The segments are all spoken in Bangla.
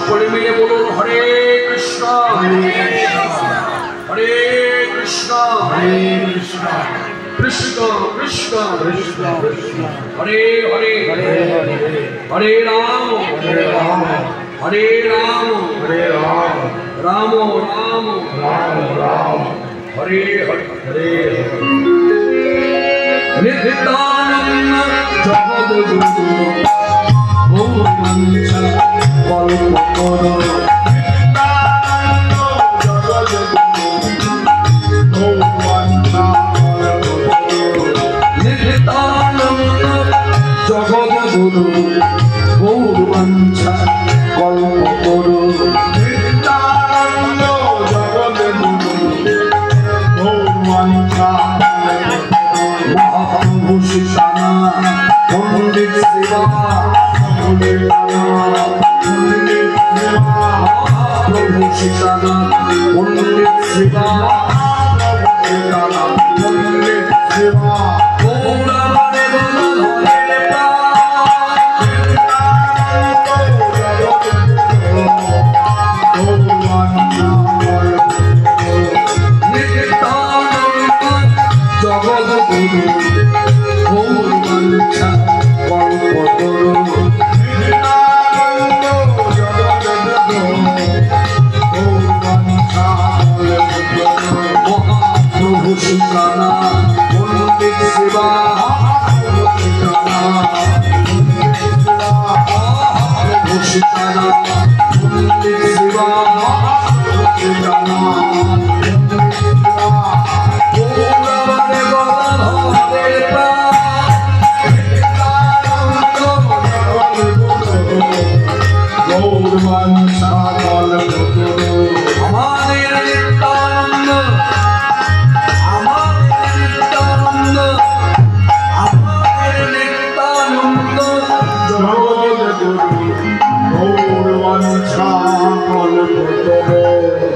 সকলে মিলে বলুন হরে কৃষ্ণ হরে কৃষ্ণ কৃষ্ণ কৃষ্ণ হরে হরে হরে রাম হরে রাম রাম রাম হরে হরে নিত্যানন্দ জগদ্গুরু ভগবাঞ্ছ কল্পতরু নিত্যানন্দ জগদ্গুরু ভগবাঞ্ছ কল্পতরু নিত্যানন্দ জগদ্গুরু ভগবাঞ্ছ মহাপ্রভু শিশানা পণ্ডিত শিবা প্রভু শিশানা পণ্ডিত শিবা পণ্ডিত শিবা গৌরবারে জগদ্গুরু ভগবাঞ্ছ কল্পতরু মহাপ্রভু শিশানা পণ্ডিত শিবা প্রভু শিশানা পণ্ডিত শিবা আমাদের নিত্যানন্দ আমাদের নিত্যানন্দ আমাদের নিত্যানন্দ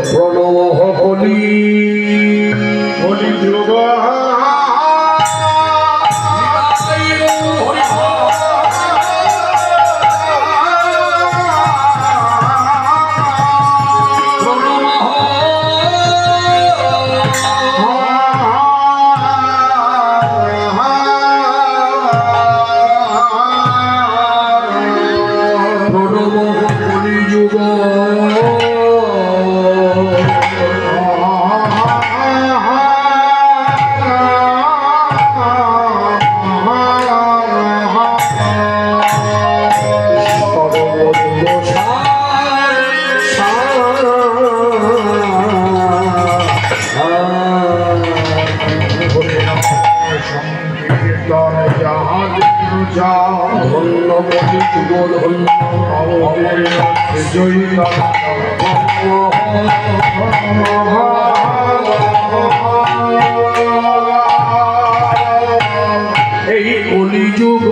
প্রণব হলি হলি যোগ এই কলিযুগ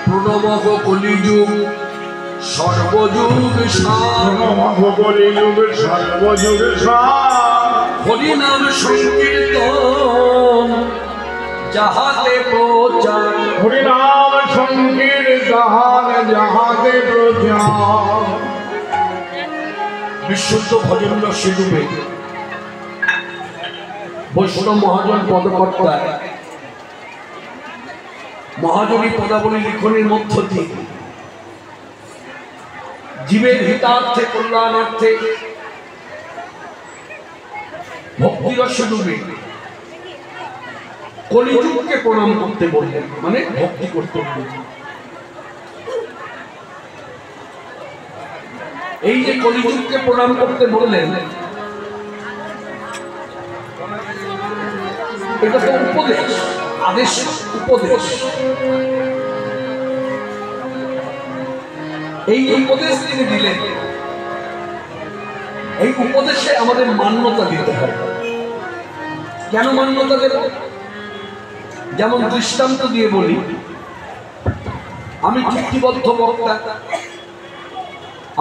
প্রণব কলিযুগ সর্বযুগ হরিনাম সংকীর্তন যাহাতে প্রচার হরিনাম সংকীর্তন যাহাতে প্রচার বিশুদ্ধ ভজন রসে ডুবে বৈষ্ণব মহাজন পদকর্তা মহাজনী পদাবলী লিখনের মধ্য দিয়ে জীবের হিতার্থে কল্যাণার্থে ভক্তিরসে ডুবে কলিযুগকে প্রণাম করতে বললেন, মানে ভক্তি করতে বললেন। এই যে কলিযুগকে প্রণাম করতে বললেন, এটা তো উপদেশ, আদেশ, উপদেশ। এই উপদেশ তিনি দিলেন, এই উপদেশে আমাদের মান্যতা দিতে হবে। কেন মান্যতা দেব? যেমন দৃষ্টান্ত দিয়ে বলি, আমি চুক্তিবদ্ধ বক্তা,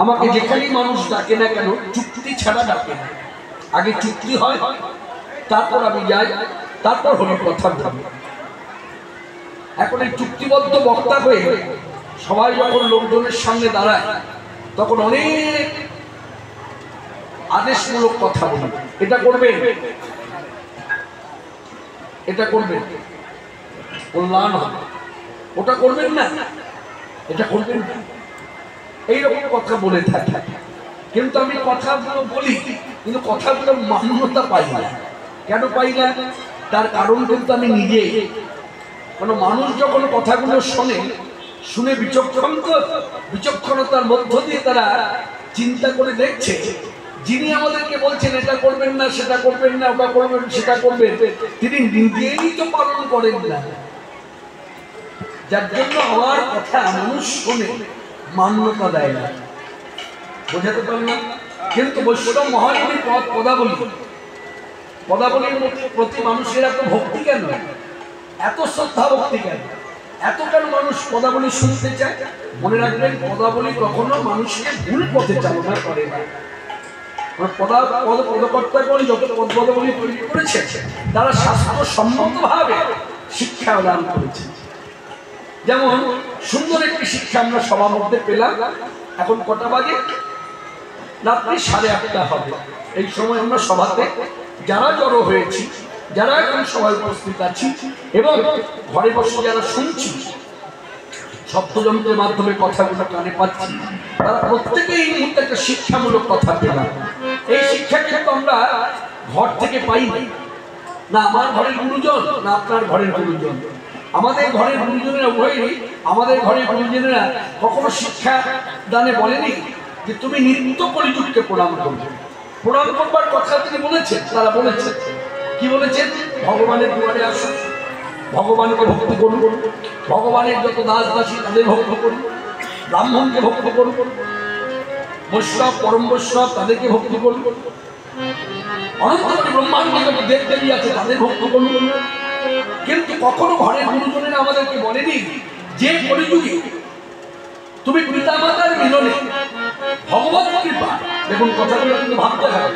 আমাকে যেখানেই মানুষ ডাকে না কেন চুক্তি ছাড়া ডাকে না, আগে চুক্তি হয়, তারপর আমি যাই, তারপর হলো কথা বলি। এখন এই চুক্তিবদ্ধ বক্তা হয়ে সবাই যখন লোকজনের সামনে দাঁড়ায় তখন অনেক আদেশমূলক কথা বলি, এটা করবেন, এটা করবেন, কল্যাণ হবে, ওটা করবেন না, এটা করবেন না, এইরকম কথা বলে থাকে। কিন্তু আমি কথাগুলো বলি, কিন্তু কথাগুলোর মান্যতা পাই না। কেন পাই না? তার কারণ কিন্তু আমি নিজে, কারণ মানুষ যখন কথাগুলো শোনে, শুনে বিচক্ষণতার মধ্য দিয়ে তারা চিন্তা করে দেখছে যিনি আমাদেরকে বলছেন এটা করবেন না, সেটা করবেন না, ওটা করবেন, সেটা করবেন, তিনি নিজেই তো পালন করেন না। যার জন্য আমার কথা মানুষ শোনে, মান্যতা দেয় না। বোঝাতে পারলাম? কিন্তু বৈষ্ণব মহাজনী পদাবলীর প্রতি মানুষের এত ভক্তি কেন, এত শ্রদ্ধা ভক্তি কেন, এত কেন মানুষ পদাবলী শুনতে চায়? মনে রাখবেন, পদাবলী কখনো মানুষকে ভুল পথে চালনা করে না। পদকর্তাগণ যত পদাবলী তৈরি করেছে তারা শাস্ত্রসম্মতভাবে শিক্ষা দান করেছে। যেমন সুন্দর একটি শিক্ষা আমরা সবার মধ্যে পেলাম। এখন কটা বাজে? রাত্রি 8:30 হবে। এই সময় আমরা সভাতে যারা জড়ো হয়েছি, যারা এখন সবাই উপস্থিত আছি এবং ঘরে বসে যারা শুনছি, শব্দযন্ত্রের মাধ্যমে কথাগুলো কানে পাচ্ছি, তারা প্রত্যেকেই এই মুহূর্তে একটা শিক্ষামূলক কথা পেলাম। এই শিক্ষা কিন্তু আমরা ঘর থেকে পাই না, আমার ঘরের গুরুজন না আপনার ঘরের গুরুজন। আমাদের ঘরের গুরুজনেরা উভয়ই, আমাদের ঘরের গুরুজনেরা কখনো শিক্ষা দানে বলেনি যে তুমি নিত্য কলিযুগকে প্রণাম করবে। প্রণাম করবার কথা তিনি বলেছেন, তারা বলেছেন, কি বলেছেন? ভগবানের দুয়ারে আসুন, ভগবানকে ভক্তি করুন, ভগবানের যত দাস দাসী তাদের ভক্ত করুন, ব্রাহ্মণকে ভক্ত করুন, বৈষ্ণব পরম বৈষ্ণব তাদেরকে ভক্তি করুন, অনন্তকারী ব্রহ্মাণ্ডে যত দেব দেবী আছে তাদের ভক্ত করুন। কিন্তু কখনো ঘরের গুরুজনেরা আমাদেরকে বলেনি যে কলিযুগে তুমি পিতা মাতার মিলনে ভগবত কৃপা, দেখুন কথাগুলো কিন্তু ভাবতে হবে,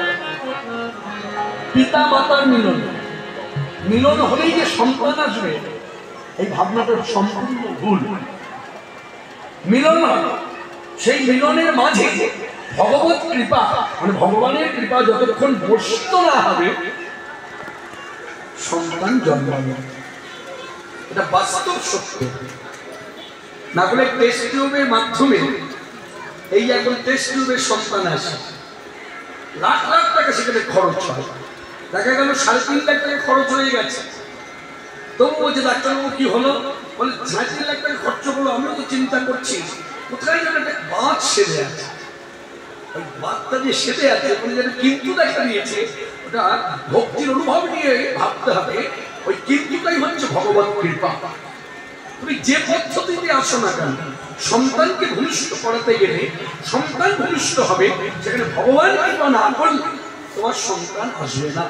পিতা মাতার মিলন হলেই যে সন্তান আসবে, এই ভাবনাটা সম্পূর্ণ ভুল। মিলন সেই মিলনের মাঝে ভগবত কৃপা, মানে ভগবানের কৃপা যতক্ষণ বর্ষিত না হবে সন্তান জন্মাবে, এটা বাস্তব সত্য। না হলে টেস্ট টিউবের মাধ্যমে, এই এখন টেস্ট টিউবের সন্তান আসে, লাখ লাখ টাকা সেখানে খরচ হয়। দেখা গেল 3.5 লাখ টাকা খরচ হয়ে গেছে, তবু বলছে ডাক্তারবাবু কি হলো? বলে 3.5 লাখ টাকা খরচ হলো, আমিও তো চিন্তা করছি কোথায় যেন একটা বাঁধ সেরে আছে, ওই বাঁধটা যে সেরে আছে কিন্তু দেখা দিয়েছে ওটা ভক্তির অনুভব নিয়ে ভাবতে হবে। ওই কিন্তুটাই হচ্ছে ভগবত কৃপা। তুমি যে পদ্ধতিতে আসো না কেন, সন্তানকে ভূমিষ্ঠ করাতে গেলে সন্তান ভূমিষ্ঠ হবে, সেখানে ভগবান কৃপা না করলে তোমার সন্তান আসবে না,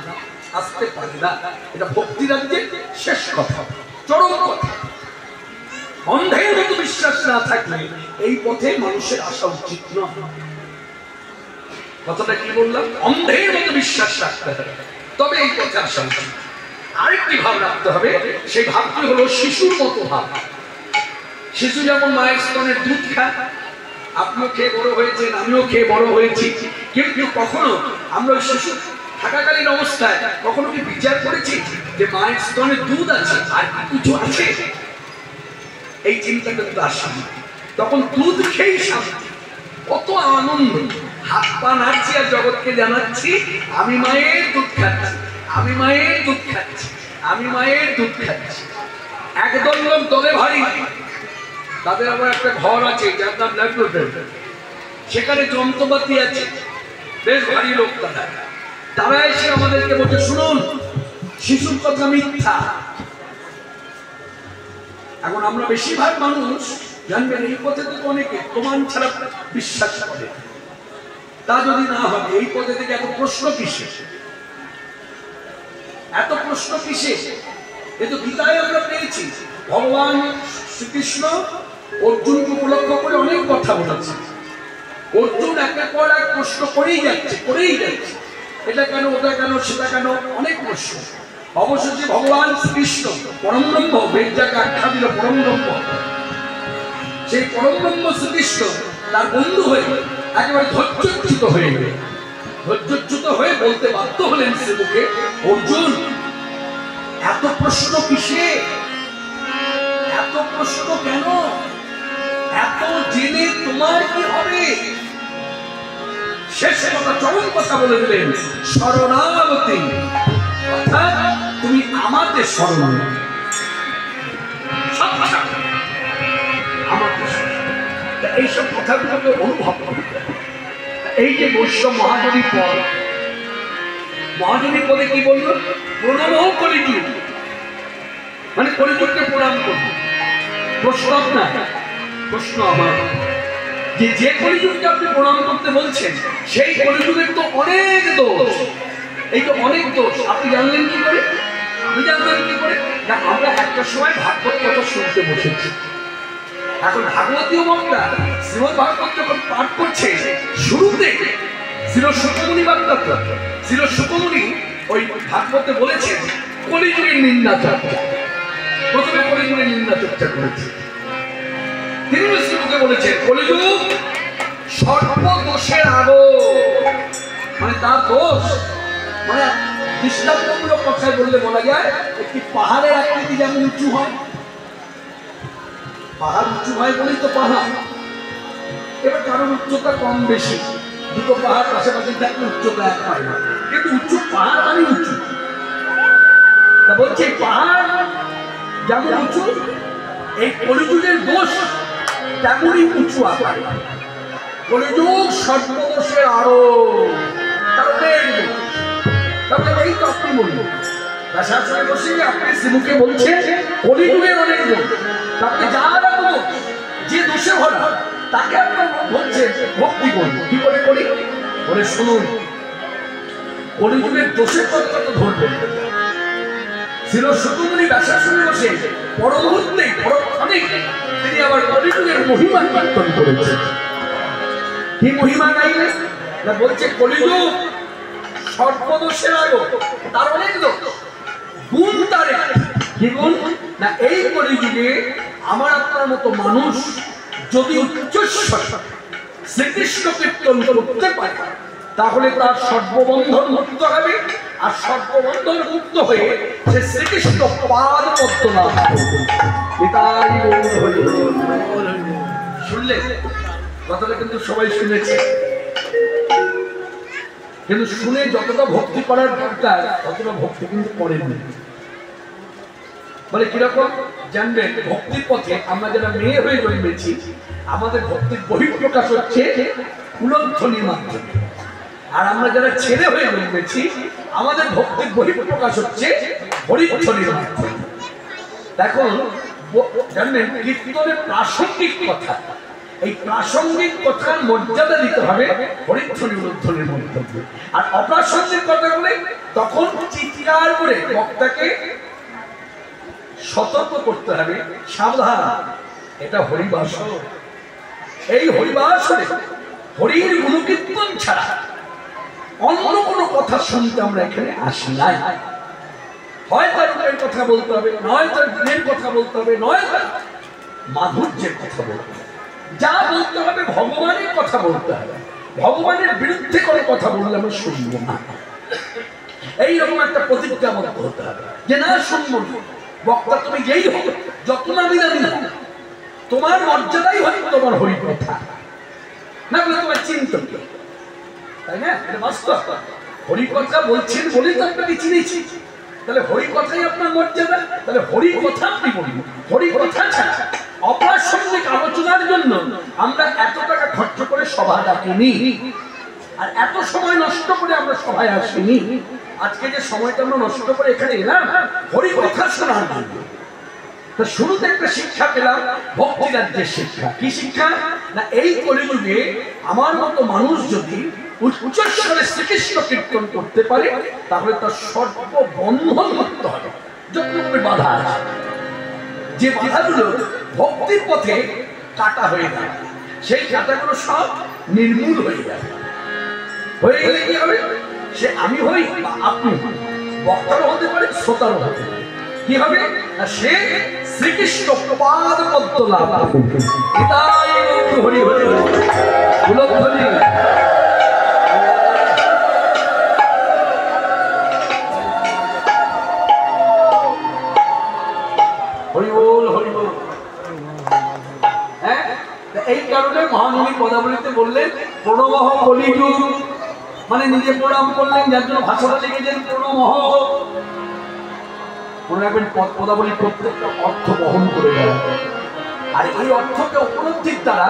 আসতে পারে না। এটা ভক্তি রাজ্যের শেষ কথা, চরম কথা। অন্ধের মতো বিশ্বাস না থাকলে এই পথে মানুষের আসা উচিত নয়। কথাটা কি বললাম? অন্ধের মতো বিশ্বাস রাখতে হবে, তবে এই পথে আসা উচিত। আরেকটি ভাব রাখতে হবে, সেই ভাবটি হলো শিশুর মতো ভাব। শিশু যেমন মায়ের স্তনের দুধ খায়, আপনিও খেয়ে বড় হয়েছেন, আমিও খেয়ে বড় হয়েছি, কিন্তু কখনো আমরা শিশু থাকাকালীন অবস্থায় কখনো কি বিচার করেছি যে মায়ের স্তনে দুধ আছে আর কিছু আছে? এই চিন্তা কিন্তু আসে। তখন দুধ খেয়েই শান্তি, কত আনন্দ, হাত পা নাড়ছি আর জগৎকে জানাচ্ছি আমি মায়ের দুধ খাচ্ছি, আমি মায়ের দুধ খাচ্ছি, আমি মায়ের দুধ খাচ্ছি। একদল লোক দলে ভারী, তাদের আবার একটা ঘর আছে যার নাম ল্যাবরেটরি, সেখানে যন্ত্রপাতি আছে, বেশ ভারী লোক তারা এসে আমাদেরকে বলছে শুনুন শিশুর কথা মিথ্যা। এখন আমরা বেশিরভাগ মানুষ জানবেন এই পথে থেকে অনেকে প্রমাণ ছাড়া বিশ্বাস করে। তা যদি না হবে এই পথে থেকে এত প্রশ্ন কিসে, এত প্রশ্ন কিসে? কিন্তু গীতায় আমরা পেয়েছি ভগবান শ্রীকৃষ্ণ অর্জুনকে উপলক্ষ করে অনেক কথা বলেছে। অর্জুন একের পর এক প্রশ্ন করেই যাচ্ছে, এটা কেন, ওটা কেন, সেটা কেন, অনেক প্রশ্ন। অবশেষে ভগবান শ্রীকৃষ্ণ পরমব্রহ্ম, বেদ যাকে আখ্যা দিল পরমব্রহ্ম, সেই পরমব্রহ্ম শ্রীকৃষ্ণ তার বন্ধু হয়ে একেবারে ধৈর্যচ্যুত হয়ে গেল। ধৈর্যচ্যুত হয়ে বলতে বাধ্য হলেন শ্রীমুখে, অর্জুন এত প্রশ্ন কিসে, এত প্রশ্ন কেন, এত জেনে তোমার কি হবে? শেষে কথা, চরম কথা বলে দিলেন, শরণাগতি, অর্থাৎ তুমি আমাকে শরণ, এইসব কথাগুলোকে অনুভব করতে। এই যে বৈশ্য মহাজনী পদ, মহাজনী পদে কি বলল? প্রণাম কলিযুগ, মানে কলিযুগকে প্রণাম করব। প্রশ্ন আপনার, প্রশ্ন আমার, যে কলিযুগকে আপনি প্রণাম করতে বলছেন সেই কলিযুগের তো অনেক দোষ, এই তো অনেক দোষ। আপনি জানলেন কি করে? আমি জানলেন কি করে? না, আমরা একটা সময় ভাগবত কথা শুনতে বসেছি। এখন ভাগবতীয় বক্তা শ্রীমদ ভাগবত যখন পাঠ করছে, শুরুতে ছিল শুকমুনি বার্তা, ছিল শুকমুনি ওই ভাগবতে বলেছেন কলিযুগের নিন্দা চর্চা। প্রথমে কলিযুগের নিন্দা চর্চা করেছে। তিনি শ্রীমুখে বলেছেন কলিযুগ সর্বদোষের আগর, মানে তার দোষ, মানে দৃষ্টান্তমূলক কথায় বললে বলা যায় একটি পাহাড়ের আকৃতি যেমন উঁচু হয়, পাহাড় উঁচু হয় বলেই তো পাহাড়। এবার কারোর উচ্চতা কম বেশি, দুটো পাহাড় পাশাপাশি থাকলে উচ্চতা এক হয় না, কিন্তু উঁচু পাহাড় মানে উঁচু। তা বলছে পাহাড় যেমন উঁচু, এই কলিযুগের দোষ তেমনই উঁচু আকার। কলিযুগ সর্বদোষের আরো, তারপরে এই তো আপনি বললেন শাসনে বসে আপনি শ্রীমুখে বলছেন কলিযুগের অনেক দোষ, তারপরে যার এত দোষ, যে দোষে ভরা তাকে আপনার বলছেন ভক্তি করুন। কি করে করি? বলে শুনুন, কলিযুগের দোষের কথা তো ধরবেন। ছিল শুকমুনি ব্যাসাসনে বসে পরমুহূর্তে পরক্ষণে তিনি আবার কলিযুগের মহিমা কীর্তন করেছেন। কি মহিমা গাইলেন? না বলছে কলিযুগ সর্বদোষের আগো, তার অনেক দোষ, গুণ তার কি গুণ? না এই কলিযুগে আমার আপনার মতো মানুষ যদি উচ্চস্বর শ্রীকৃষ্ণ কীর্তন করতে পারে তাহলে তার সর্ববন্ধন মুক্ত হবে, আর সর্ববন্ধন মুক্ত হয়ে সে শ্রীকৃষ্ণ পাদ পদ্ম লাভ করবে। এটাই শুনলে কথাটা কিন্তু সবাই শুনেছে, কিন্তু শুনে যতটা ভক্তি করার দরকার ততটা ভক্তি কিন্তু করেননি। বলে কিরকম জানবেন? ভক্তির পথে আমরা যারা মেয়ে হয়ে জন্মেছি, আমাদের ভক্তির বহিঃপ্রকাশ হচ্ছে কুলধ্বনির মাধ্যমে। আর আমরা যারা ছেলে হয়ে জন্মেছি আমাদের ভক্তির বহিঃপ্রকাশ হচ্ছে হরিধ্বনির মাধ্যমে। দেখুন জানবেন কীর্তনের প্রাসঙ্গিক কথা, এই প্রাসঙ্গিক কথার মর্যাদা দিতে হবে হরিধ্বনি উলুধ্বনির মধ্যে, আর অপ্রাসঙ্গিক কথা বলে তখন চিৎকার করে বক্তাকে সতর্ক করতে হবে, সাবধান এটা হরিবাসর। এই হরিবাসরে হরির গুণকীর্তন ছাড়া অন্য কোনো কথা শুনতে আমরা এখানে আসি নাই। হয় তার রূপের কথা বলতে হবে, নয় তার গুণের কথা বলতে হবে, নয় তার মাধুর্যের কথা বলতে হবে। যা বলতে হবে ভগবানের কথা বলতে হবে, ভগবানের বিরুদ্ধে কোনো কথা বললে আমরা শুনব না। এইরকম একটা প্রতিজ্ঞাবদ্ধ হতে হবে যে না শুনবো না। বক্তা তুমি যেই হোক, যত নামি দামি হোক, তোমার মর্যাদাই হয় তোমার হরি কথা, না বলে তোমার চিন্তন, তাই না? এটা বাস্তব। হরি কথা বলছেন বলেই তো আপনাকে চিনেছি, তাহলে হরি কথাই আপনার মর্যাদা, তাহলে হরি কথা আপনি বলবেন। হরি কথা ছাড়া অপ্রাসঙ্গিক আলোচনার জন্য আমরা এত টাকা খরচ করে সভা ডাকিনি, আর এত সময় নষ্ট করে আমরা সভায় আসিনি। আজকে যে সময়টা আমরা নষ্ট করে এখানে এলাম হরি কথা শোনার জন্য। তো শুরুতে একটা শিক্ষা পেলাম ভক্তি রাজ্যের শিক্ষা। কি শিক্ষা? না এই কলিযুগে আমার মতো মানুষ যদি উচ্চস্বরে শ্রীকৃষ্ণ কীর্তন করতে পারে তাহলে তার সর্ববন্ধন মুক্ত হবে। যতটুকু বাধা আছে, যে বাধাগুলো ভক্তির পথে কাটা হয়ে যায়, সেই কাটাগুলো সব নির্মূল হয়ে যাবে। হয়ে গেলে কি হবে? সে আমি হই বা আপনি হই, বক্তারও হতে পারে, শ্রোতারও হতে পারে। কি হবে? না সে শ্রীকৃষ্ণ পাদ পদ্ম লাভ করবে। এটাই হরি হরি উলধ্বনি। হরি বল হরি বল। হ্যাঁ, এই কারণে মহানবী পদাবলিতে বললেন প্রণমঃ কলিযুগ, মানে নিজে প্রণাম করলেন, যার জন্য ভাষাটা লিখেছেন প্রণমঃ। মনে রাখবেন পদাবলী প্রত্যেকটা অর্থ বহন করে গেল, আর এই অর্থকে উপলব্ধির দ্বারা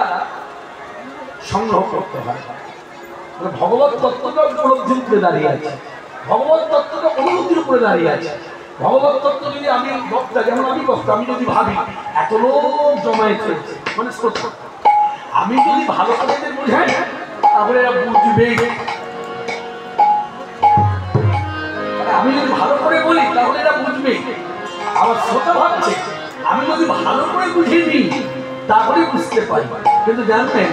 সংগ্রহ করতে হয়। ভগবত তত্ত্বটা উপলব্ধির উপরে দাঁড়িয়ে আছে, ভগবত তত্ত্বটা অনুভূতির উপরে দাঁড়িয়ে আছে। ভগবত তত্ত্ব যদি আমি বক্তা, যেমন আমি বক্তা, আমি যদি ভাবি এত লোক জমায়েত হয়েছে, মানে শ্রদ্ধা, আমি যদি ভালো করে বোঝাই তাহলে এরা বুঝবেই। আমি যদি ভালো করে বলি তাহলে এরা বুঝবে। আবার শ্রোতা ভাবছে আমি যদি ভালো করে বুঝিয়ে দিই তাহলে বুঝতে পারি। কিন্তু জানবেন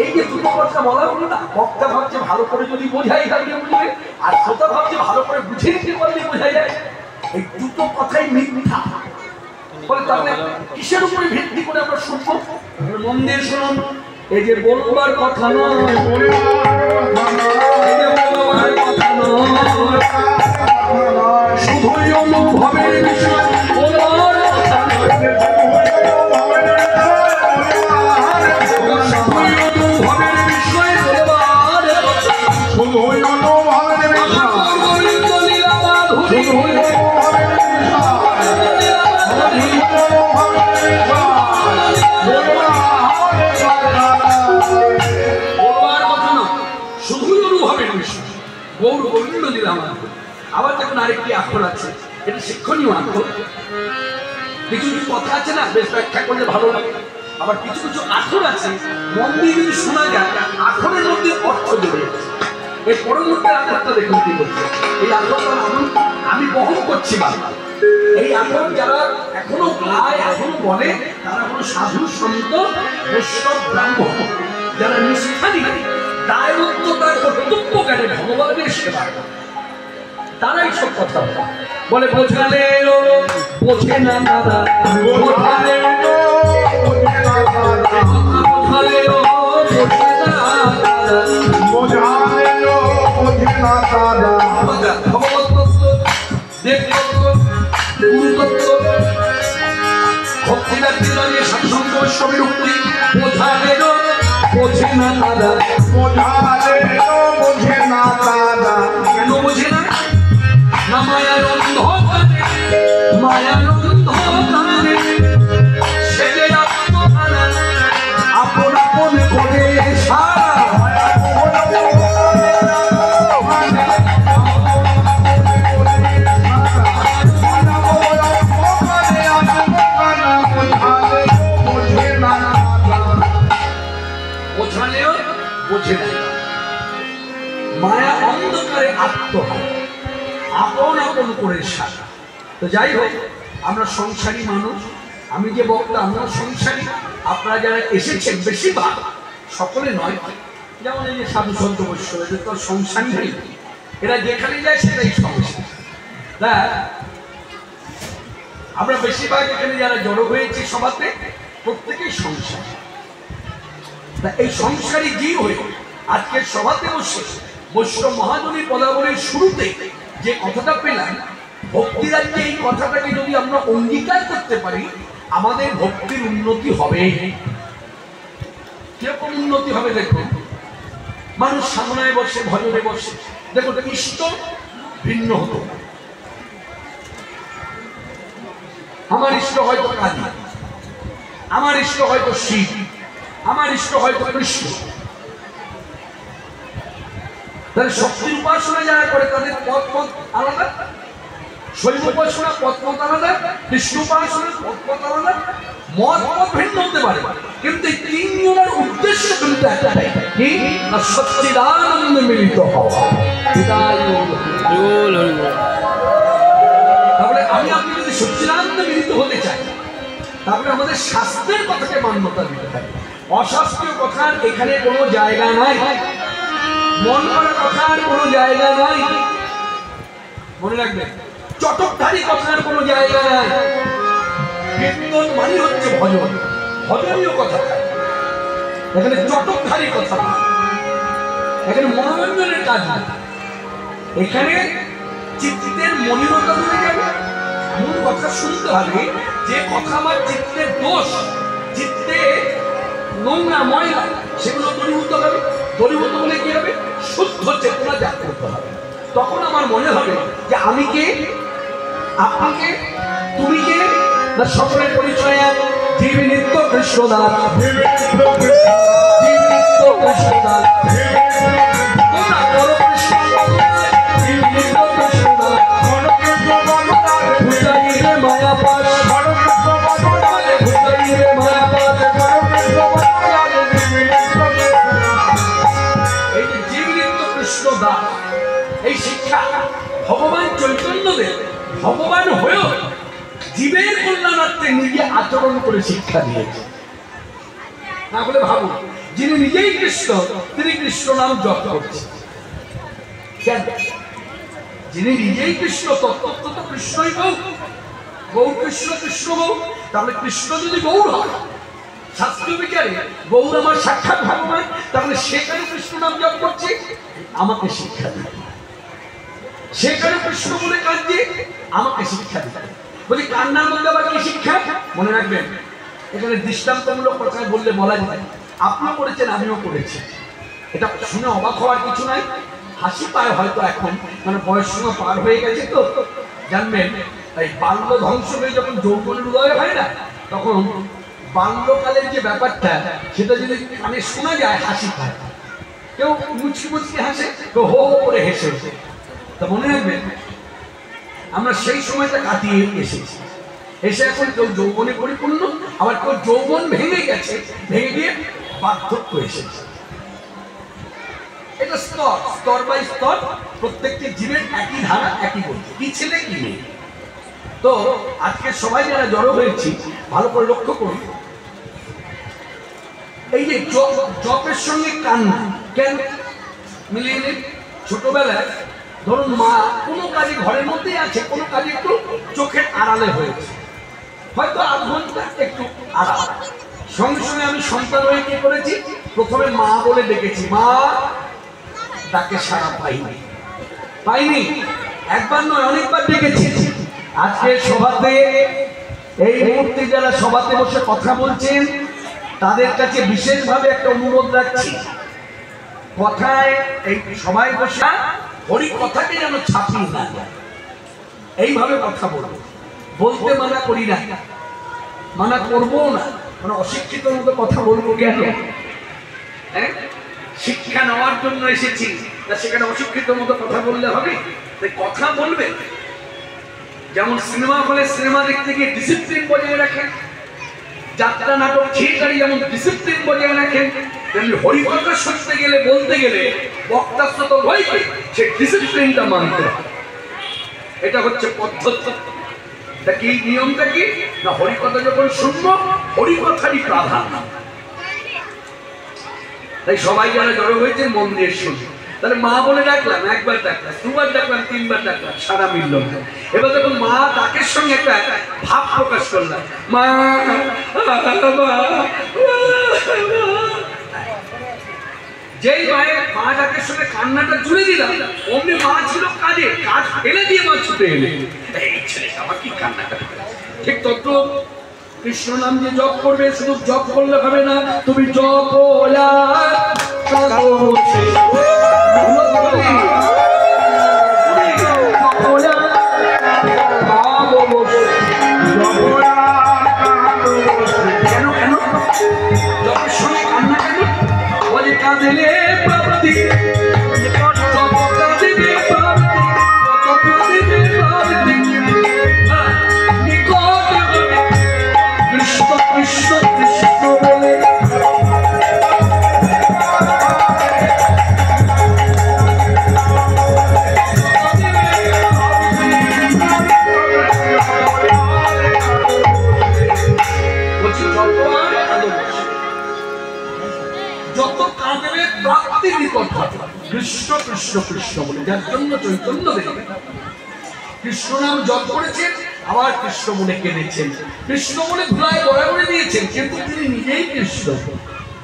এই যে দুটো কথা বলা হলো না, বক্তা ভাবছে ভালো করে যদি বোঝাই তাহলে বুঝবে, আর শ্রোতা ভাবছে ভালো করে বুঝিয়ে দিতে পারলে বোঝা যায়। এই দুটো কথাই মিথ্যা। বলে তাহলে কিসের উপরে ভিত্তি করে আমরা শুনবো? মন দিয়ে শুনুন। এই যে বলবার কথা নয়, এই যে বলবার কথা নয়, শুধুই অনুভবের বিষয় বলার কথা নয়, শুধুই অনুভবের বিষয় বলবার কথা, শুধুই অনুভবের বিষয়, গৌর গোবিন্দ লীলা মাধব। আবার দেখুন আরেকটি আখর আছে, এটা শিক্ষণীয় আখর। কিছু কিছু কথা আছে না বেশ ব্যাখ্যা করলে ভালো লাগে, আবার কিছু কিছু আখর আছে মন দিয়ে যদি শোনা যায় আখরের মধ্যে অর্থ জড়িয়ে আছে। এই পরবর্তী আখরটা দেখুন কি বলছে। এই আখরটা আমি বহন করছি বাবা। এই আখর যারা এখনো গায়, এখনো বলে, তারা কোনো সাধু সন্ত বৈষ্ণব ব্রাহ্মণ যারা নিষ্ঠানী, দায়বদ্ধতার কর্তব্য জ্ঞানে ভগবানের সেবা, তারাই সব কথা বলে। বোঝালে বোঝে না দাদা, বোঝালে বোঝে না দাদা, বোঝালে বোঝে না দাদা, বোঝালে বোঝে না দাদা। ভগবত তত্ত্ব, দেব তত্ত্ব, গুরু তত্ত্ব, ভক্তিদার দিলাগে সাংসঙ্গ বৈষ্ণবের উক্তি, বোঝালে বোঝে না দাদা, বোঝালে বোঝে না দাদা। কেন বোঝে না? না মায়ার অন্ধকারে, মায়ার অন্ধকারে সে যে আত্মহারা, আপন আপন করে সারা, আপন আপন আত্মহারা, আপন আপন করে সারা। তো যাই হোক, আমরা সংসারী মানুষ, আমি যে বক্তা আমরা সংসারী, আপনারা যারা এসেছেন বেশিরভাগ, সকলে নয়, যেমন এই যে সাধু সন্ত বৈষ্ণব, এদের তো সংসারী নেই, এরা যেখানে যায় সেটাই সংসার। তা আমরা বেশিরভাগ এখানে যারা জড়ো হয়েছি সভাতে প্রত্যেকেই সংসার। তা এই সংসারী জীব হয়ে আজকের সভাতে বসে বৈষ্ণব মহাজনী পদাবলীর শুরুতে যে কথাটা পেলাম, ভক্তিরাজ্যে এই কথাটাকে যদি আমরা অঙ্গীকার করতে পারি, আমাদের ভক্তির উন্নতি হবে। কিরকম উন্নতি হবে দেখুন, মানুষ সামনায় বসে ভজনে বসে, দেখুন ইষ্ট ভিন্ন হতো। আমার ইষ্ট হয়তো কালী, আমার ইষ্ট হয়তো শিব, আমার ইষ্ট হয়তো কৃষ্ণ। তাহলে শক্তির উপাসনা যারা করে তাদের পথ পথ আলাদা, শৈব উপাসনা পথ পথ আলাদা, কৃষ্ণ উপাসনা পথ পথ আলাদা, মত পথ ভিন্ন হতে পারে, কিন্তু এই তিনজনের উদ্দেশ্য কিন্তু একটাই, কি না সচ্চিদানন্দ মিলিত হওয়া। তাহলে আমি আপনি যদি সচ্চিদানন্দ মিলিত হতে চাই, তাহলে আমাদের শাস্ত্রের কথাকে মান্যতা দিতে হবে। অশাস্ত্রীয় কথার এখানে কোনো জায়গা নাই, মন করা কথার কোনো জায়গা নাই, মনে রাখবেন, চটকধারী কথার কোনো জায়গা নাই। কীর্তন মানে হচ্ছে ভজন, ভজনীয় কথা, এখানে চটকধারী কথা, এখানে মনোরঞ্জনের কাজ না, এখানে চিত্তের মলিনতা দূরে যাবে। এমন কথা শুনতে হবে যে কথা আমার চিত্তের দোষ, চিত্তে নোংরা ময়লা, সেগুলো দূরীভূত হবে। দূরীভূত হলে কি হবে? শুদ্ধ চেতনা জাগ্রত হবে। তখন আমার মনে হবে যে আমি কে, আপনি কে, তুমি কে, না সকলের পরিচয় এক, জীব নিত্য কৃষ্ণদাস, জীব নিত্য কৃষ্ণদাস, তোমরা করো কৃষ্ণ, জীব নিত্য কৃষ্ণদাস, ভুজাই রে মায়া পাশ, ভুজাই রে মায়া পাশ। এই যে জীব নিত্য কৃষ্ণদাস, এই শিক্ষা ভগবান চৈতন্যদেব ভগবান হয়েও জীবের কল্যাণার্থে নিজে আচরণ করে শিক্ষা দিয়েছে। না বলে ভাবুন, যিনি নিজেই কৃষ্ণ, তিনি কৃষ্ণ নাম জপ করছেন কেন? যিনি নিজেই কৃষ্ণ, তত্ত্ব তো কৃষ্ণই গৌ, গৌ কৃষ্ণ, কৃষ্ণ গৌ। তাহলে কৃষ্ণ যদি গৌর হয়, শাস্ত্রীয় বিচারে গৌর আমার সাক্ষাৎ ভগবান, তাহলে সেখানে কৃষ্ণ নাম জপ করছে, আমাকে শিক্ষা দিতে, সেখানে কৃষ্ণ বলে কাঁদছে, আমাকে শিক্ষা দিতে। বলি কান্নার মধ্যে আবার কি শিক্ষা? মনে রাখবেন, এখানে দৃষ্টান্তমূলক কথা বললে বলা যায়, আপনিও করেছেন, আমিও করেছি, এটা শুনে অবাক হওয়ার কিছু নাই। হাসি পায় হয়তো এখন, মানে বয়স সময় পার হয়ে গেছে তো, জানবেন এই বাল্য ধ্বংস হয়ে যখন যৌবনের উদয় হয় না, তখন বাল্যকালের যে ব্যাপারটা, সেটা যদি কানে শোনা যায় হাসি পায়। কেউ মুচকি মুচকি হাসে, কেউ হো করে হেসে। তা মনে রাখবেন, আমরা সেই সময়টা কাটিয়ে এসেছি, এসে এখন কেউ যৌবনে পরিপূর্ণ, আবার কেউ যৌবন ভেঙে গেছে, ভেঙে গিয়ে বার্ধক্য এসেছে। এটা স্তর, স্তর বাই স্তর, প্রত্যেকটি জীবের একই ধারা, একই গতি, কি ছেলে কি মেয়ে। তো আজকে সবাই যারা জড়ো হয়েছি, ভালো করে লক্ষ্য করুন, এই যে জপের সঙ্গে কান্না কেন মিলিয়ে নিন। ছোটবেলায় ধরুন মা কোনো কাজে ঘরের মধ্যেই আছে, কোনো কাজে একটু চোখের আড়ালে হয়েছে, হয়তো আধ ঘন্টা একটু আড়াল, সঙ্গে সঙ্গে আমি সন্তান হয়ে কি করেছি, প্রথমে মা বলে ডেকেছি, মা, তাকে সারা পাইনি, পাইনি, একবার নয় অনেকবার ডেকেছি। আজকে সভাতে এই মুহূর্তে যারা সভাতে বসে কথা বলছেন, তাদের কাছে বিশেষভাবে একটা অনুরোধ রাখছি, কথায় এই সবাই বসে হরি কথাকে যেন ছাপিয়ে না যায়, এইভাবে কথা বলবো। বলতে মানা করি না, মানা করবো না, মানে অশিক্ষিত মতো কথা বলবো কেন? শিক্ষা নেওয়ার জন্য এসেছি, তা সেখানে অশিক্ষিত মতো কথা বললে হবে? তাই কথা বলবে, যেমন সিনেমা হলে সিনেমা দেখতে গিয়ে ডিসিপ্লিন বজায় রাখেন, যাত্রা নাটক থিয়েটারে যেমন ডিসিপ্লিন বজায় রাখেন, তেমনি হরিকথা শুনতে গেলে বলতে গেলে বক্তার তো ভয় সে ডিসিপ্লিনটা মানতে হবে। এটা হচ্ছে পদ্ধতি। তা কি নিয়মটা কি না, হরিকথা যখন শুনবো হরিকথারই প্রাধান্য। তাই সবাই যারা জড়ো হয়েছে মন দিয়ে শুনবো। তাহলে মা বলে ডাকলাম, একবার ডাকলাম, দুবার ডাকলাম, তিনবার ডাকলাম, সারা মিলল না। এবার যখন মা ডাকের সঙ্গে একটা ভাব প্রকাশ করলাম, মা, যেই মায়ের মা ডাকের সঙ্গে কান্নাটা জুড়ে দিলাম, অমনি মা ছিল কাজে, কাজ ফেলে দিয়ে মা ছুটে এলে, এই ছেলেটা আমার কি কান্নাটা। ঠিক তত কৃষ্ণ নাম দিয়ে জপ করবে, শুধু জপ করলে হবে না, তুমি জপ কেন কেন জপের সঙ্গে কান্না কেন বলে কাঁদেলে প্রাপ্তি কৃষ্ণ কৃষ্ণ কৃষ্ণ বলে যত কাঁদবে প্রাপ্তির নিকট হবে। কৃষ্ণ কৃষ্ণ কৃষ্ণ বলে, যার জন্য চৈতন্য দেখবে কৃষ্ণ নাম জপ করেছেন, আবার কৃষ্ণ বলে কেঁদেছেন, কৃষ্ণ বলে ধুলায় বরাবরে দিয়েছেন, কিন্তু তিনি নিজেই কৃষ্ণ,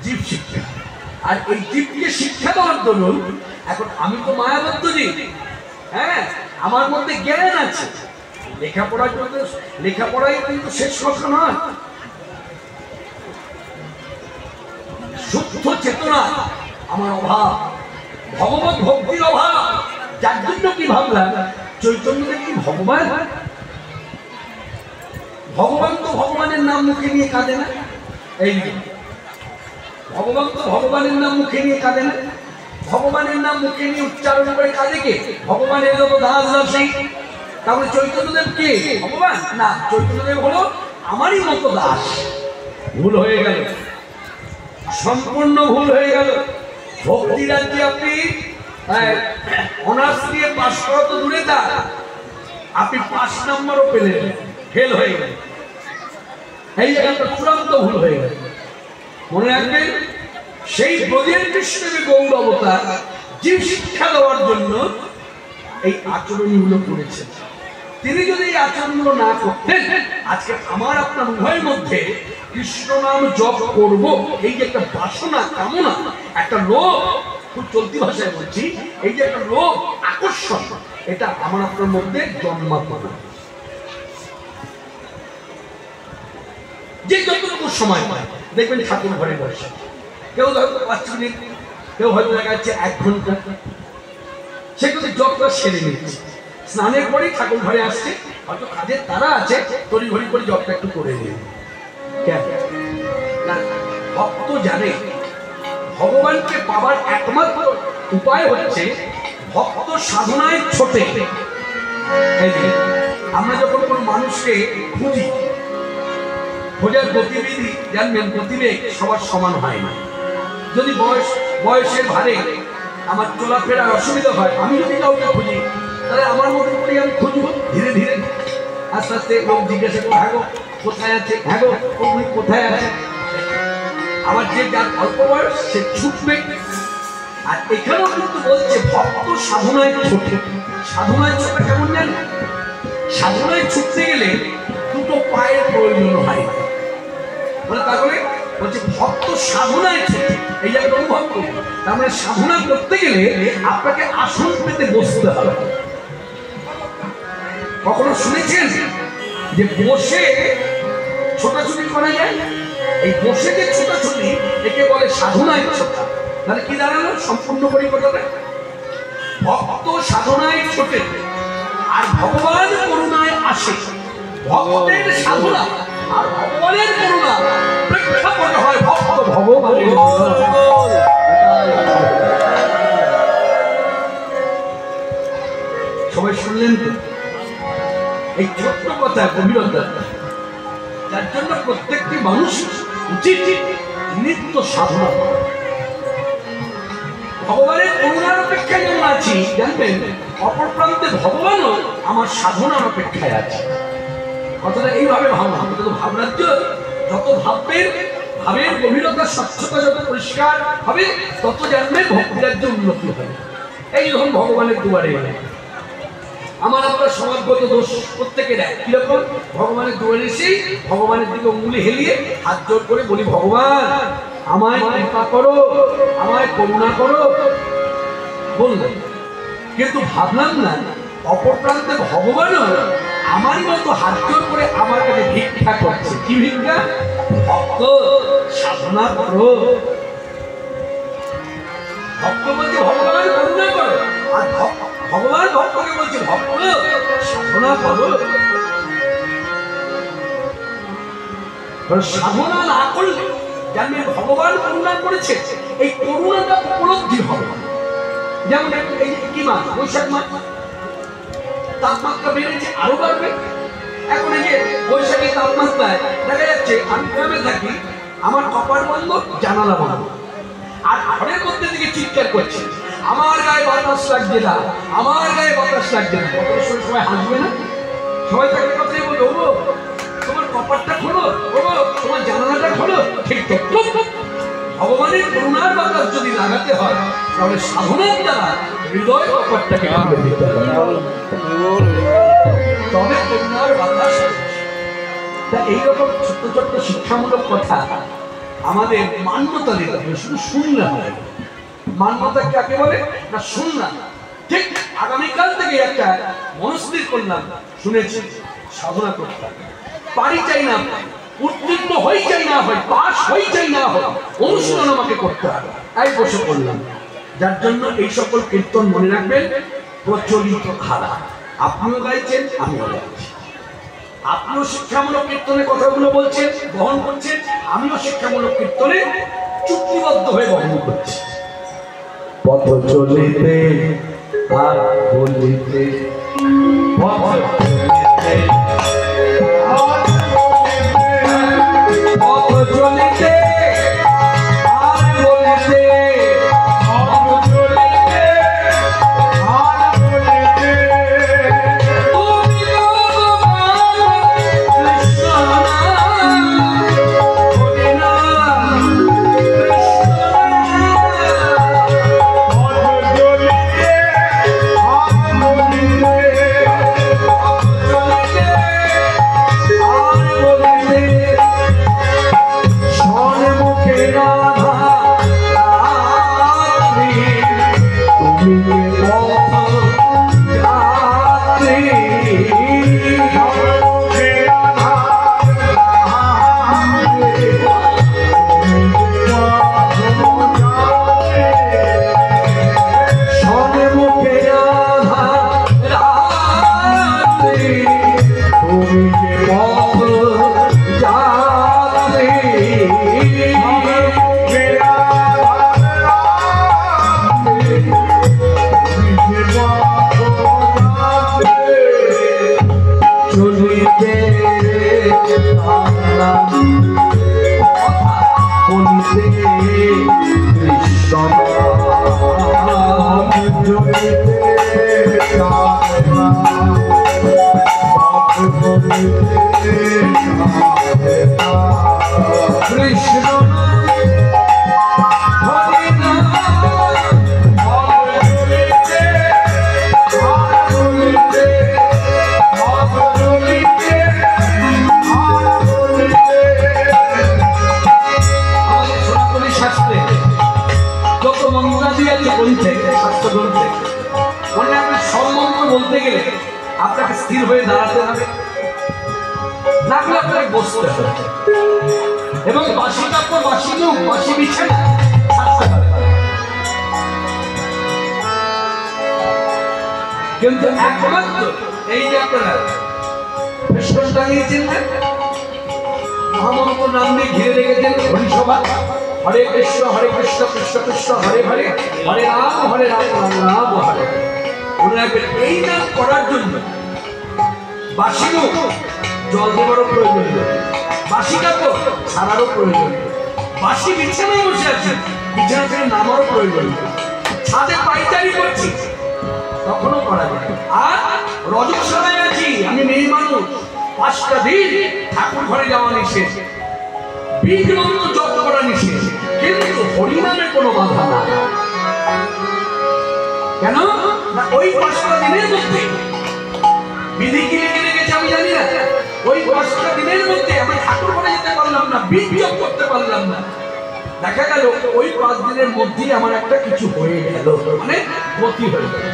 জীব শিক্ষা। আর এই জীবকে শিক্ষা দেওয়ার জন্য এখন আমি তো মায়াবদ্ধ জীব, হ্যাঁ, আমার মধ্যে জ্ঞান আছে, লেখাপড়াই কিন্তু শেষ কথা নয়। শুদ্ধ চেতনা আমার অভাব, ভগবত ভক্তির অভাব, যার জন্য কি ভাবলাম চৈতন্যদেব কি ভগবান? ভগবান তো ভগবানের নাম মুখে নিয়ে কাঁদে না। এই ভগবান তো ভগবানের নাম মুখে নিয়ে কাঁদে না, ভগবানের নাম মুখে নিয়ে উচ্চারণ করে কাঁদে কে? ভগবানের যত দাস দাসী। তাহলে চৈতন্যদেব কে ভগবান? না, চৈতন্যদেব হলো আমারই মতো দাস। ভুল হয়ে গেল, সম্পূর্ণ ভুল হয়ে গেল। ভক্তি রাজ্যে আপনি অনার্স দিয়ে পাশ করা তো দূরে থাক, আপনি 5 নম্বরও পেলেন, ফেল হয়ে গেল। এই জায়গাটা চূড়ান্ত ভুল হয়ে গেল। মনে রাখবেন, সেই ব্রজের কৃষ্ণের গৌর অবতার জীব শিক্ষা দেওয়ার জন্য এই আচরণগুলো করেছেন। তিনি যদি এই আচরণগুলো না করতেন, আজকে আমার আপনার উভয়ের মধ্যে কৃষ্ণ নাম জপ করব এই যে একটা বাসনা, কামনা, একটা লোভ, খুব চলতি ভাষায় বলছি, এই যে একটা লোভ, আকর্ষণ, এটা আমার আপনার মধ্যে জন্মাতো না। যে যতটুকু সময় পায় দেখবেন ঠাকুর ঘরে বসে, কেউ হয়তো 5 মিনিট, কেউ হয়তো দেখা যাচ্ছে 1 ঘন্টা, সে কিন্তু জপটা সেরে নিচ্ছে। স্নানের পরেই ঠাকুর ঘরে আসছে, হয়তো কাজের তারা আছে, তড়িঘড়ি করে জপটা একটু করে নিয়ে। কেন না, ভক্ত জানে ভগবানকে পাবার একমাত্র উপায় হচ্ছে ভক্ত সাধনায় ছোটে। আমরা যখন কোনো মানুষকে খুঁজি, খোঁজার গতিবিধি জানবেন, গতিবেগ সবার সমান হয় না। যদি বয়সের ভারে আমার চলাফেরার অসুবিধা হয়, আমি যদি কাউকে খুঁজি, তাহলে আমার মতো করে আমি খুঁজবো ধীরে ধীরে, আস্তে আস্তে। লোক জিজ্ঞাসা করবো, হ্যাঁ গো কোথায় আছে, হ্যাঁ গো তুমি কোথায় আছে। আবার যে যার অল্প বয়স সে ছুটবে। আর এখানেও কিন্তু বলছে ভক্ত সাধনায় ছোটে। সাধনায় ছোটা কেমন জানেন? সাধনায় ছুটতে গেলে 2টো পায়ের প্রয়োজন হয়। মানে তাহলে বলছে ভক্ত সাধনায় ছোটে, এই জায়গাটা অনুভব করুন। তার মানে সাধনা করতে গেলে আপনাকে আসন পেতে বসতে হবে। কখনো শুনেছেন যে বসে ছোটাছুটি করা যায়? এই বসে যে ছোটাছুটি, একে বলে সাধনায় ছোটা। তাহলে কি দাঁড়ালো? সম্পূর্ণ করি কথাটা, ভক্ত সাধনায় ছোটে আর ভগবান করুণায় আসে। ভক্তের সাধনা আর ভগবানের করুণা প্রেক্ষাপট হয় ভক্ত ভগবানের। সবাই শুনলেন তো? এই ছোট্ট কথা গভীরতা। যার জন্য প্রত্যেকটি মানুষ উচিত নিত্য সাধনা। ভগবানের করুণার অপেক্ষায় যেমন আছি, জানবেন অপর প্রান্তে ভগবানও আমার সাধনার অপেক্ষায় আছে। কথাটা এইভাবে ভাবনা, ভাবনার যত ভাবের গভীরতা স্বচ্ছতা যত পরিষ্কার হবে, তত জানবেন ভক্তিরাজ্য উন্নতি হবে। এই যখন ভগবানের দুয়ারে আমার আপনার সমাজগত দোষ প্রত্যেকের এক, কিরকম ভগবানের দুয়ারে এসেই ভগবানের দিকে উঙ্গুলি হেলিয়ে হাত জোর করে বলি, ভগবান আমায় কৃপা করো, আমায় করুণা করো বললাম। কিন্তু ভাবলাম না অপর প্রান্তে ভগবানও আমার মতো হাত জোর করে আমার কাছে ভিক্ষা করছে। কি ভিক্ষা? ভক্ত সাধনা করো। ভক্ত বলছে ভগবান করুণা করো, আর ভগবান ভক্তকে বলছে ভক্ত সাধনা করো। সাধনা না করলে জানবে ভগবান করুণা করেছে, এই করুণাটা উপলব্ধি হবে। যেমন এই কি মাস, বৈশাখ মাস, তাপমাত্রা বেড়েছে, আরো বাড়বে। এখন এই যে বৈশাখী তাপমাত্রায় দেখা যাচ্ছে, আমি গ্রামে থাকি, আমার কপার বন্ধ, জানালা বন্ধ, আর ঘরের মধ্যে থেকে চিৎকার করছে, আমার গায়ে বাতাস লাগছে না, আমার গায়ে বাতাস লাগছে না। কত সবাই হাসবে না? সবাই তাকে কথাই বলবে, ও তোমার কপারটা খোলো, ও তোমার জানালাটা খোলো। ঠিক তো, ভগবানের করুণার বাতাস যদি লাগাতে হয়, তাহলে সাধনার দ্বারা হৃদয় কপারটাকে খুলে দিতে হবে, তবে করুণার বাতাস। তা এইরকম ছোট্ট ছোট্ট শিক্ষামূলক কথা আমাদের মান্যতা দিতে হবে, শুধু শুনলে হয়। মান্যতা কাকে বলে না? শুনলাম, ঠিক আগামীকাল থেকে একটা মনস্থির করলাম, শুনেছি সাধনা করতে হবে, পারি চাই না উত্তীর্ণ হই চাই না হয়, পাশ হই চাই না হয়, অনুশীলন আমাকে করতে হবে। তাই বসে করলাম। যার জন্য এই সকল কীর্তন মনে রাখবেন, প্রচলিত ধারা। আপনিও গাইছেন, আমিও গাইছি। আপনিও শিক্ষামূলক কীর্তনে কথাগুলো বলছেন, বহন করছেন, আমিও শিক্ষামূলক কীর্তনে চুক্তিবদ্ধ হয়ে বহন করছি। পথ চলিতে আর বলিতে, পথ চলিতে পথ চলিতে আর বলিতে, পথ চলিতে আর বলিতে, তুমি কৃষ্ণ নাম, হরি নাম, কৃষ্ণ বলতে গেলে আপনাকে স্থির হয়ে দাঁড়াতে হবে, না হলে আপনাকে বসতে হবে, এবং বাসি কাপড়, বাসি মুখ, বাসি বিছানা ছাড়তে হবে। কিন্তু একমাত্র এই যে আপনারা কৃষ্ণ টাঙিয়েছেন না, মহামন্ত্র নাম দিয়ে ঘিরে রেখেছেন হরিসভা, হরে কৃষ্ণ কৃষ্ণ কৃষ্ণ হরে হরে, হরে রাম রাম রাম হরে। মনে রাখবেন, এই নাম করার জন্য বাসিও জল দেওয়ারও প্রয়োজন নেই। বাসি কাপড় ছাড়ারও প্রয়োজন, বাসি বিছানায় বসে আছি, বিছানা থেকে নামারও প্রয়োজন, ছাদে পাইচারি করছি তখনও করা যায়। আর রজস্বলায় আছি, আমি মেয়ে মানুষ, 5টা দিন ঠাকুর ঘরে যাওয়া নিষেধ, বীজ মন্ত্র জপ করা নিষেধ, কিন্তু হরিনামে কোনো বাধা না। কেন না, ওই 5টা দিনের মধ্যে বিধি কি লিখে রেখেছে আমি জানি না, ওই 5টা দিনের মধ্যে আমি ঠাকুর ঘরে যেতে পারলাম না, বীজ জপ করতে পারলাম না, দেখা গেল ওই 5 দিনের মধ্যেই আমার একটা কিছু হয়ে গেল, মানে ক্ষতি হয়ে গেল।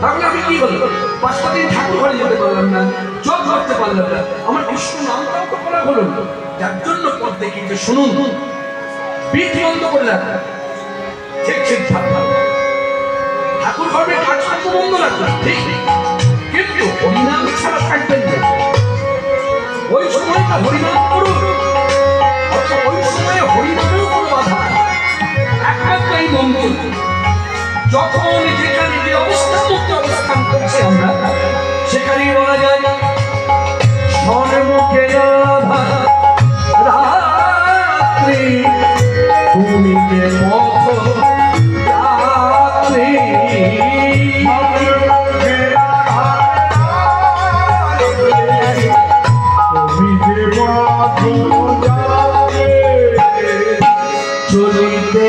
তাহলে আমি কি বলবো, 5টা দিন ঠাকুর ঘরে যেতে পারলাম না, জপ করতে পারলাম না, আমার কৃষ্ণ নামটাও তো করা হলো না। যার জন্য পথ দেখি যে শুনুন, বীজ বন্ধ করে রাখা, ঠিক ঠিক ঠাকুর ঘরে কাজকর্ম বন্ধ রাখা ঠিক, কিন্তু হরিনাম ছাড়া থাকবেন না। ওই সময়টা হরিনাম করুন, ওই সময়ে হরিনামেও কোনো বাধা, একমাত্র এই মন্দির যখন যেখানে যে অবস্থার মধ্যে অবস্থান করছি আমরা, সেখানেই বলা যায় স্বর্ণমুখে রাত্রি তুমি যে পথ যাত্রী, তুমি যে পথ যাত্রী চলিতে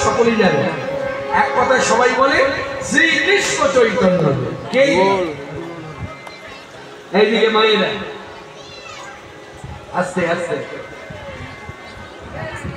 সকলেই জানে, এক কথায় সবাই বলে শ্রীকৃষ্ণ চৈতন্য। কে? এইদিকে মায়েরা আস্তে আস্তে